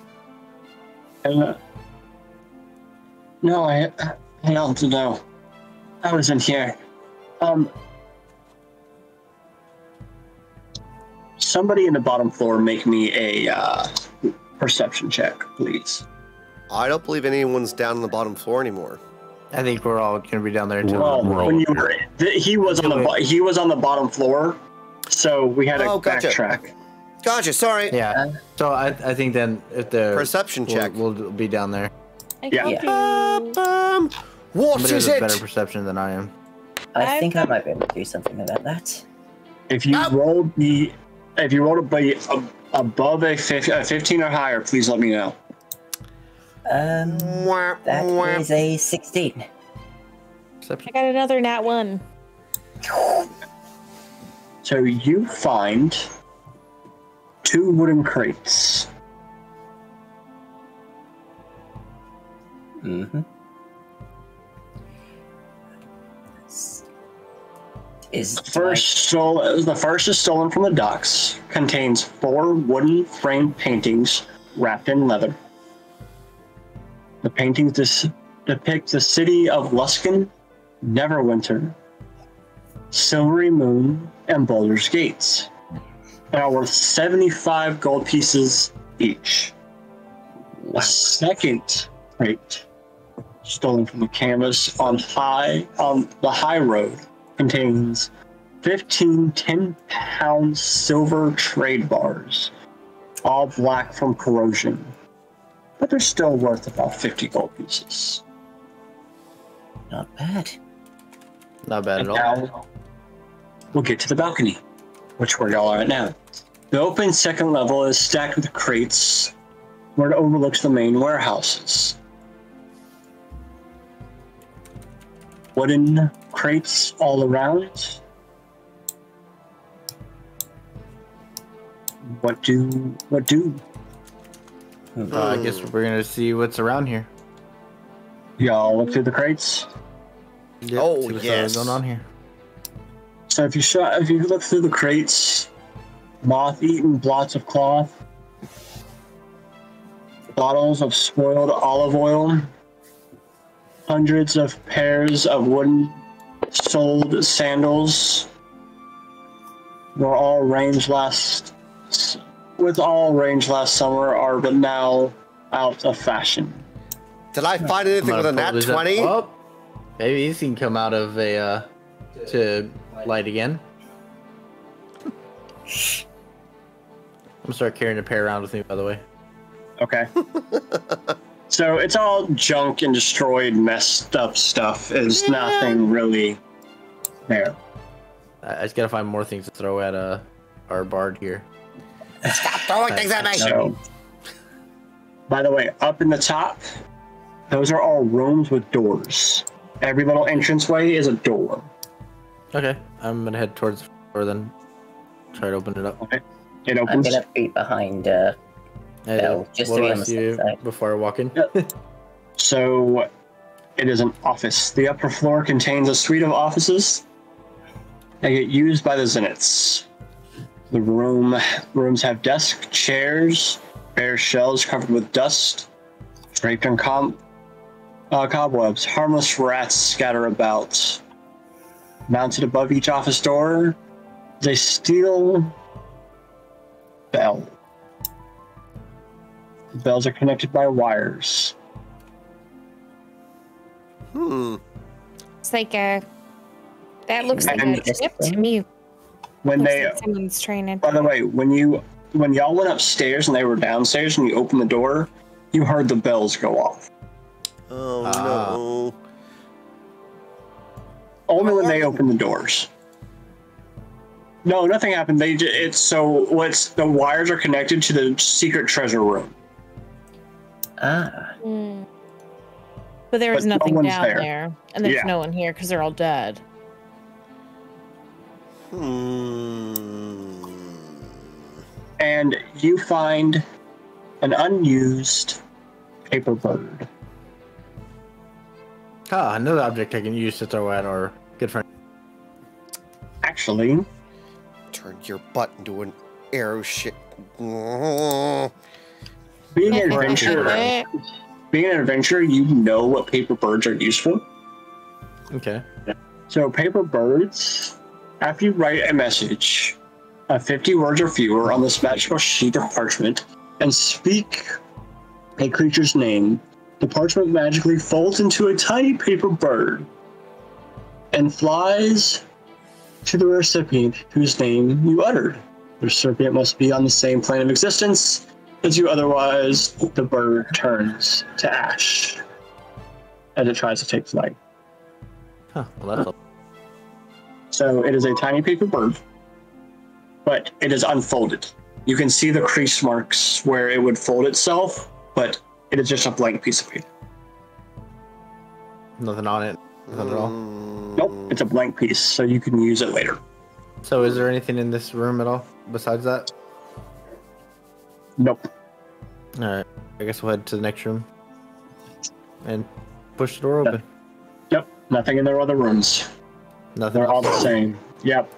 No, I don't know. I was in here. Somebody in the bottom floor make me a perception check, please. I don't believe anyone's down on the bottom floor anymore. I think we're all gonna be down there too. Well, when you were, he was on the bottom floor, so we had to backtrack. Gotcha. Sorry. Yeah. So I think then if the perception check, we'll be down there. What Somebody is has a it? better perception than I am. I think I might be able to do something about that. If you rolled above a 15 or higher, please let me know. That is a 16. I got another nat 1. So you find 2 wooden crates. Mm-hmm. The first is stolen from the docks. Contains 4 wooden framed paintings wrapped in leather. The paintings depict the city of Luskan, Neverwinter, Silvery Moon, and Boulder's Gates. They are worth 75 gold pieces each. A second crate, stolen from the canvas on the high road, contains 15 10-pound silver trade bars, all black from corrosion, but they're still worth about 50 gold pieces. Not bad. Not bad And at all. now we'll get to the balcony, which where y'all are at now. The open second level is stacked with crates where it overlooks the main warehouses. Wooden crates all around. What do? I guess we're gonna see what's around here. Y'all look through the crates. Yep, Oh, see what's yes. going on here. So if you look through the crates, moth-eaten blots of cloth, bottles of spoiled olive oil, hundreds of pairs of wooden soled sandals were all arranged last summer are but now out of fashion. Did I find anything with a nat 20? Oh, maybe these can come out of a to light again. I'm gonna start carrying a pair around with me, by the way. Okay. So it's all junk and destroyed, messed up stuff. There's nothing really there. I just gotta find more things to throw at our bard here. Stop throwing things at me! So, by the way, up in the top, those are all rooms with doors. Every little entranceway is a door. Okay, I'm gonna head towards the door then. Try to open it up. Okay. It I'm opens. gonna be behind Bell, just to be on the safe side. Before I walk in. So, it is an office. The upper floor contains a suite of offices that get used by the Zeniths. The rooms have desks, chairs, bare shelves covered with dust, draped in cobwebs. Harmless rats scatter about. Mounted above each office door is a steel bell. The bells are connected by wires. It's like that looks like And a ship to me. When Looks they, like someone's training. by the way, when y'all went upstairs and they were downstairs and you opened the door, you heard the bells go off. Oh no. Only when they open the doors. No, nothing happened. The wires are connected to the secret treasure room. Ah. But there was But no nothing one's down there. there. And there's Yeah. no one here because they're all dead. And you find an unused paper bird. Ah, another object I can use to throw at our good friend. Actually, Turn your butt into an arrow shit. being an adventurer, you know what paper birds are useful. Okay. So paper birds, after you write a message, 50 words or fewer on this magical sheet of parchment, and speak a creature's name, the parchment magically folds into a tiny paper bird and flies to the recipient whose name you uttered. The recipient must be on the same plane of existence as you, otherwise the bird turns to ash as it tries to take flight. Huh. Well, that's So it is a tiny paper bird, but it is unfolded. You can see the crease marks where it would fold itself, but it is just a blank piece of paper. nothing on it. Nothing at all. Nope, it's a blank piece, so you can use it later. So is there anything in this room at all besides that? Nope. Alright. I guess we'll head to the next room. And push the door open. Yep, nothing in their other rooms. Nothing They're all else. the same. Yep.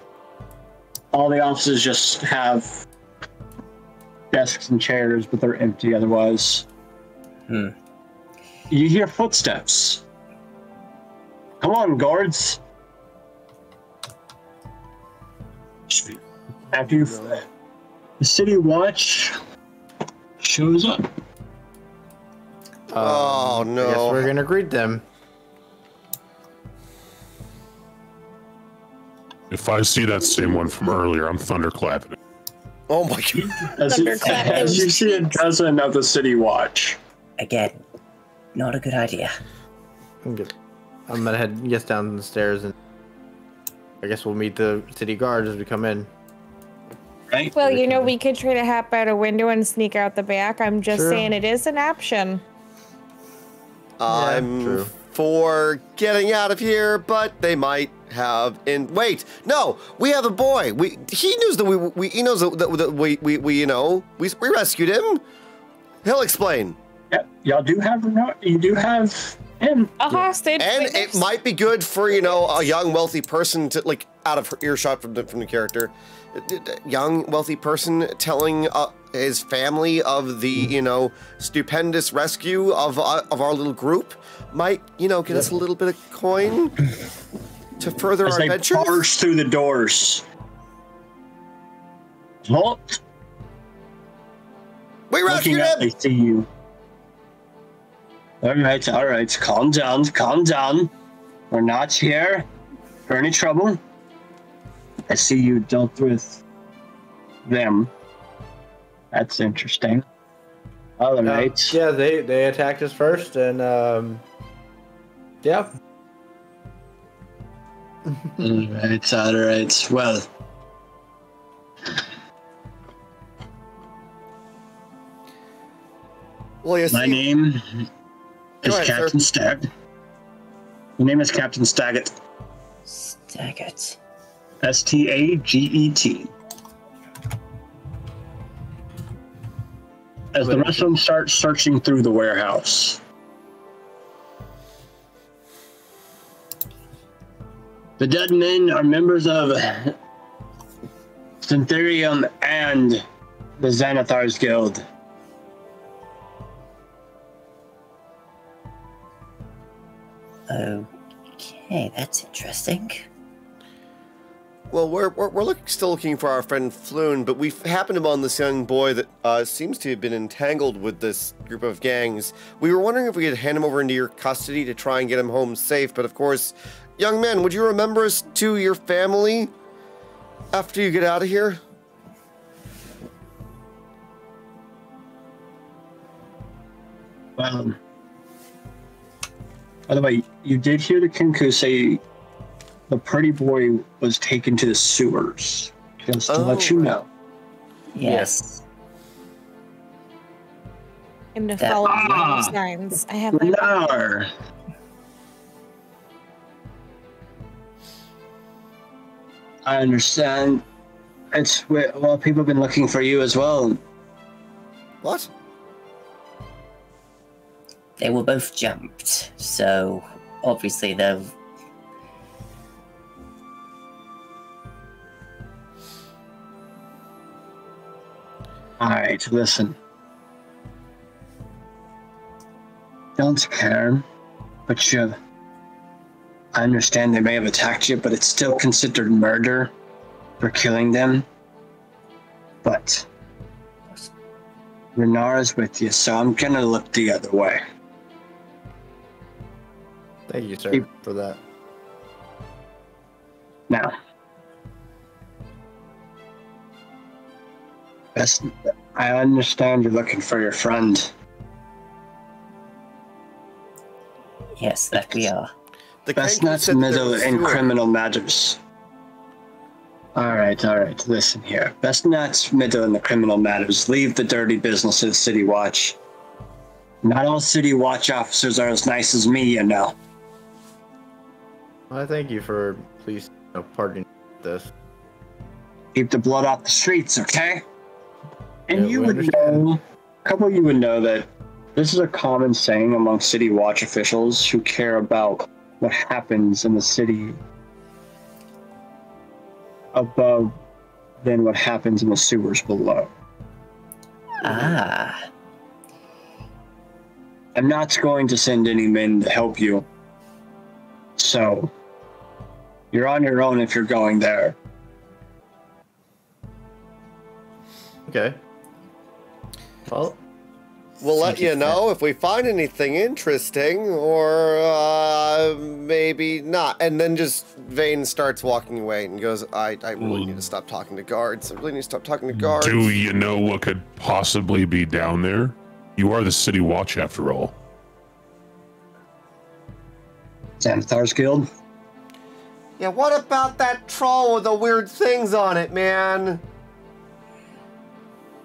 All the offices just have desks and chairs, but they're empty otherwise. You hear footsteps. Come on, guards. After you, the city watch shows up. Oh, no. I guess we're gonna greet them. If I see that same one from earlier, I'm thunderclapping it. Oh my god. As you see a dozen of the city watch. Again, not a good idea. I'm good. I'm gonna head down the stairs and I guess we'll meet the city guards as we come in. Right? Well, you know, we could try to hop out a window and sneak out the back. I'm just True. saying it is an option. I'm true. for getting out of here, but they might have wait, no, we have a boy. He knows that he knows that we rescued him. He'll explain. Yep, you do have him. A hostage. And witness. it might be good for, a young wealthy person to out of earshot from the character. Young wealthy person telling his family of the, stupendous rescue of our little group might, get us a little bit of coin to further As our they adventure. barge through the doors. Halt! We Looking rescued up, him! they see you. All right, calm down. We're not here for any trouble. I see you dealt with them. That's interesting. All right. Yeah, they attacked us first, and yeah. All right. Well, Well, you my see, name is Go ahead, Captain Stag. My name is Captain Staggett. Staggett. Staget. As the rest of them start searching through the warehouse. The dead men are members of Syntherium and the Xanathar's Guild. Okay, that's interesting. well, we're still looking for our friend Floon, but we've happened upon this young boy that seems to have been entangled with this group of gangs. We were wondering if we could hand him over into your custody to try and get him home safe, but of course, young man, would you remember us to your family after you get out of here? By the way, you did hear the Kinku say the pretty boy was taken to the sewers. Just to let you know. Yes. And to That- follow the signs. I have my Nar. I understand. Well, people have been looking for you as well. What? They were both jumped, so obviously they're... Alright, listen. Don't care, but I understand they may have attacked you, but it's still considered murder for killing them. But Renara's with you, so I'm gonna look the other way. Thank you, sir, for that. Now, I understand you're looking for your friend. Yes, that we are. The Best kangaroo not said that there meddle was in sewer. criminal matters. Alright, listen here. Best not meddle in the criminal matters. Leave the dirty business to the City Watch. Not all City Watch officers are as nice as me, you know. I thank you for please pardoning this. Keep the blood off the streets, okay? And Yeah, you we would understand. know, a couple of you would know that this is a common saying among City Watch officials who care about what happens in the city above than what happens in the sewers below. Ah. I'm not going to send any men to help you. So, you're on your own if you're going there. Okay. Well, We'll let you know if we find anything interesting, or maybe not. And then just Vane starts walking away and goes, I really need to stop talking to guards. I really need to stop talking to guards. Do you know what could possibly be down there? You are the City Watch after all. Xanathar's Guild? Yeah, what about that troll with the weird things on it, man?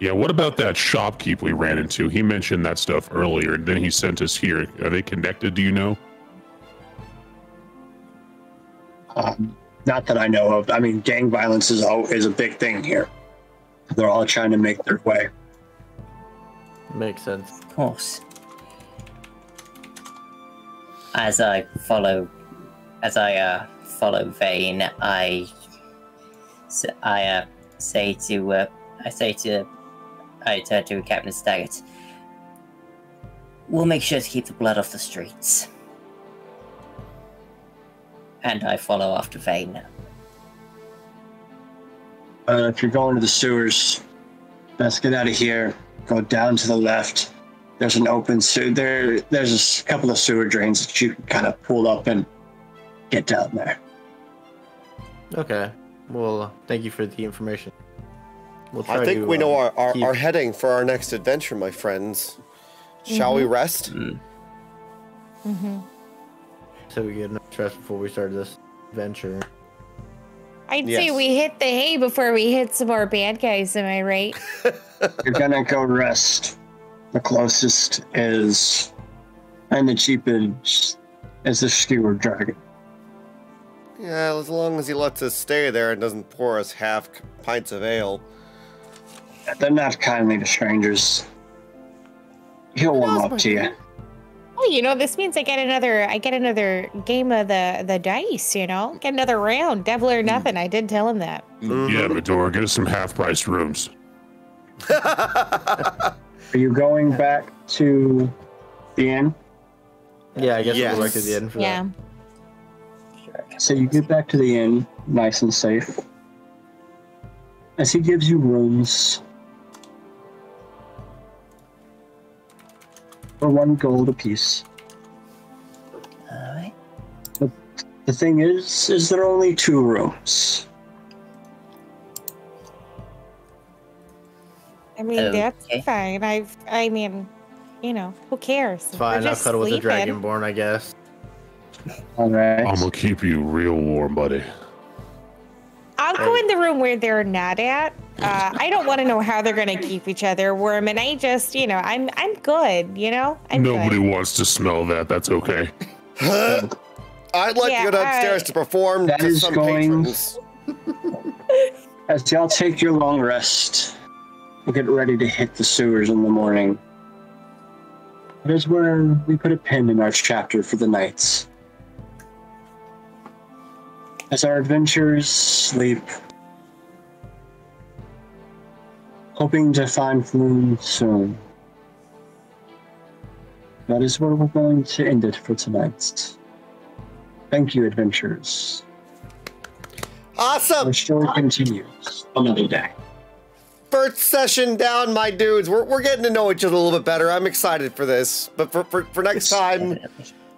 Yeah, what about that shopkeep we ran into? He mentioned that stuff earlier, and then he sent us here. Are they connected, do you know? Not that I know of. I mean, gang violence is a big thing here. They're all trying to make their way. makes sense. Of course. As I follow Vane, I turn to Captain Staggart. We'll make sure to keep the blood off the streets. And I follow after Vane. If you're going to the sewers, best get out of here. Go down to the left. There's an open sewer. There's a couple of sewer drains that you can kind of pull up and get down there. Okay. Well, thank you for the information. We'll try I think to, we know our keep- heading for our next adventure, my friends. Shall we rest? Mm-hmm. So we get enough rest before we start this adventure. I'd Yes. say we hit the hay before we hit some more bad guys, am I right? You're gonna go rest. The closest is, and the cheapest is the Steward Dragon. Yeah, as long as he lets us stay there and doesn't pour us half pints of ale. They're not kindly to strangers. He'll warm up to you. Well, you know, this means I get another game of the dice, you know? Get another round. Devil or nothing. I did tell him that. Yeah, Medora, get us some half-priced rooms. Are you going back to the inn? Yeah, I guess Yes. we'll go back to the end for Yeah. So you get back to the inn, nice and safe. As he gives you rooms for 1 gold apiece. Alright. The thing is there are only 2 rooms. I mean, Okay. that's fine. I mean, you know, who cares? that. Fine, We're I'll just cuddle with the sleeping. Dragonborn, I guess. All right. I'm gonna keep you real warm, buddy. I'll go in the room where they're not at. I don't want to know how they're gonna keep each other warm, and I just, you know, I'm good. You know, Nobody good. wants to smell that. That's okay. I'd like to go downstairs to perform that to is some going- patrons. As y'all take your long rest, we'll get ready to hit the sewers in the morning. That is where we put a pin in our chapter for the nights. As our adventurers sleep, hoping to find Floon soon. That is where we're going to end it for tonight. Thank you, adventurers. Awesome! Our story continues another day. First session down, my dudes. We're getting to know each other a little bit better. I'm excited for this. But for next time,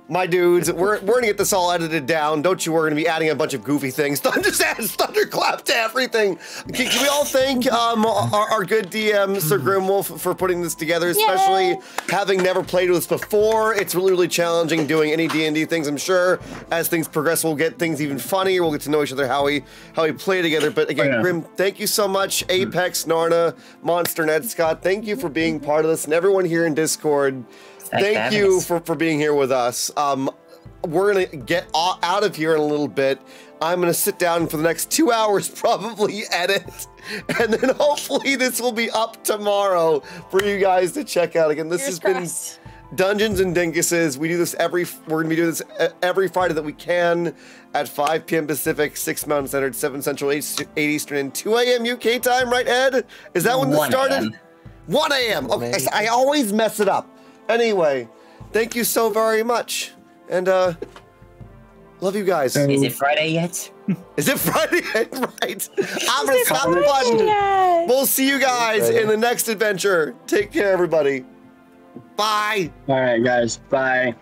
my dudes, we're gonna get this all edited down. Don't you worry, we're gonna be adding a bunch of goofy things. Just add thunderclap to everything. Can we all thank our good DM, Sir Grimwolf, for putting this together, especially having never played with us before. It's really, really challenging doing any D&D things. I'm sure as things progress, we'll get things even funnier. We'll get to know each other, how we play together. But again, Grim, thank you so much. Apex, Narna, Monster, Ned, Scott, thank you for being part of this, and everyone here in Discord. Thank you for being here with us. We're gonna get out of here in a little bit. I'm gonna sit down for the next 2 hours, probably edit, and then hopefully this will be up tomorrow for you guys to check out. Again, this has been Dungeons and Dinguses. We do this we're gonna be doing this every Friday that we can at 5 p.m. Pacific, 6 Mountain Standard, 7 Central, 8 Eastern, and 2 a.m. UK time, right, Ed? Is that when this started? 1 a.m. Okay, I always mess it up. Anyway, thank you so very much, and love you guys. Is it Friday yet? Is it Friday yet? Right. I'm gonna stop the button. We'll see you guys in the next adventure. Take care, everybody. Bye. All right, guys. Bye.